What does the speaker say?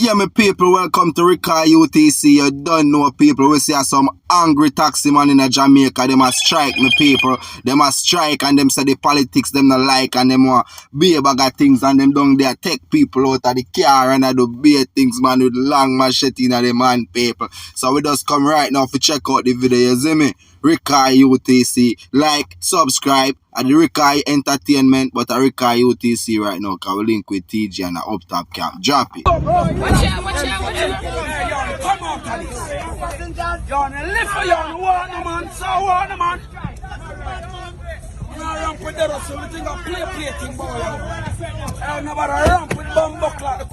Yeah, me people, welcome to Recall U.T.C. You don't know people, we see some angry taxi man in Jamaica. They must strike, me people. They must strike and them say the politics them not like and them want be a bag of things and them down there take people out of the car and do be things man with long machete in the man people. So we just come right now to check out the video, you see me? Recall U.T.C. Like, subscribe at the Recall Entertainment, but at Recall U.T.C. right now because we link with TG and the up top camp. Drop it. Watch out. Come out of this. You want to live for you, you want the man, so want the man. You want to ramp with the so we think of play thing, boy. I never ramp with bumbo clock.